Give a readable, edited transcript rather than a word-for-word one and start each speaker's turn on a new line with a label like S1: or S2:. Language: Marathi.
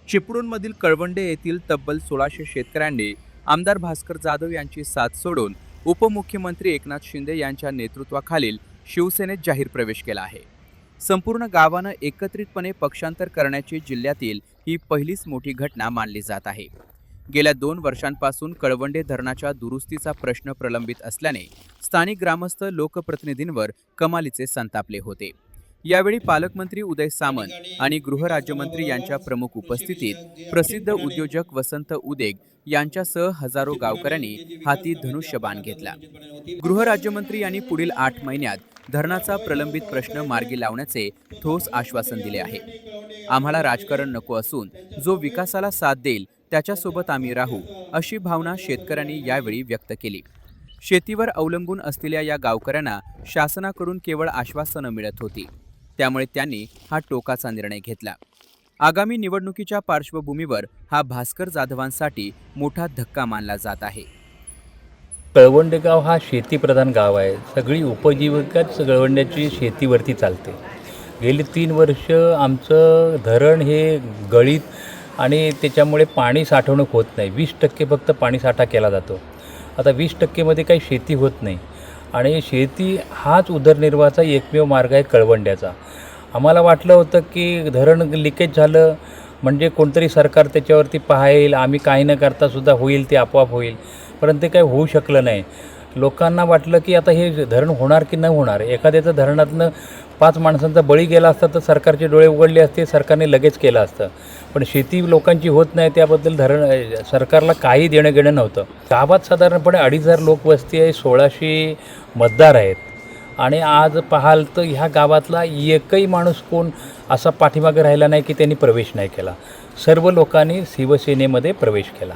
S1: चिपळूणमधील कळवंडे येथील तब्बल 1600 शेतकऱ्यांनी आमदार भास्कर जाधव यांची साथ सोडून उपमुख्यमंत्री एकनाथ शिंदे यांच्या नेतृत्वाखालील शिवसेनेत जाहीर प्रवेश केला आहे. संपूर्ण गावानं एकत्रितपणे पक्षांतर करण्याची जिल्ह्यातील ही पहिलीच मोठी घटना मानली जात आहे. गेल्या 2 वर्षांपासून कळवंडे धरणाच्या दुरुस्तीचा प्रश्न प्रलंबित असल्याने स्थानिक ग्रामस्थ लोकप्रतिनिधींवर कमालीचे संतापले होते. यावेळी पालकमंत्री उदय सामंत आणि गृहराज्यमंत्री यांच्या प्रमुख उपस्थितीत प्रसिद्ध उद्योजक वसंत उदेग यांच्यासह हजारो गावकऱ्यांनी हाती धनुष्यबाण घेतला. गृहराज्यमंत्री यांनी पुढील 8 महिन्यात धरणाचा प्रलंबित प्रश्न मार्गी लावण्याचे ठोस आश्वासन दिले आहे. आम्हाला राजकारण नको असून जो विकासाला साथ देईल त्याच्यासोबत आम्ही राहू, अशी भावना शेतकऱ्यांनी यावेळी व्यक्त केली. शेतीवर अवलंबून असलेल्या या गावकऱ्यांना शासनाकडून केवळ आश्वासनं मिळत होती. त्यामुळे त्यांनी हा टोकाचा निर्णय घेतला. आगामी निवडणुकीच्या पार्श्वभूमीवर हा भास्कर जाधवांसाठी मोठा धक्का मानला जात आहे.
S2: कळवंडे गाव हा शेतीप्रधान गाव आहे. सगळी उपजीविकाच कळवंड्याची शेतीवरती चालते. गेली 3 वर्ष आमचं धरण हे गळीत आणि त्याच्यामुळे पाणी साठवणूक होत नाही. 20% फक्त पाणीसाठा केला जातो. आता 20%मध्ये काही शेती होत नाही आणि शेती हाच उदरनिर्वाहाचा एकमेव मार्ग आहे कळवंड्याचा. आम्हाला वाटलं होतं की धरण लिकेज झालं म्हणजे कोणतरी सरकार त्याच्यावरती पाहाईल, आम्ही काही न करतासुद्धा होईल, ते आपोआप होईल. परंतु ते काही होऊ शकलं नाही. लोकांना वाटलं की आता हे धरण होणार की न होणार. एखाद्याचं धरणातनं 5 माणसांचा बळी गेला असता तर सरकारचे डोळे उघडले असते, सरकारने लगेच केलं असतं. पण शेती लोकांची होत नाही त्याबद्दल सरकारला काही देणं घेणं नव्हतं. गावात साधारणपणे 2,500 लोकवस्ती आहे, 1600 मतदार आहेत आणि आज पाहाल तर ह्या गावातला एकही माणूस कोण असा पाठीमागे राहिला नाही की त्यांनी प्रवेश नाही केला. सर्व लोकांनी शिवसेनेमध्ये प्रवेश केला.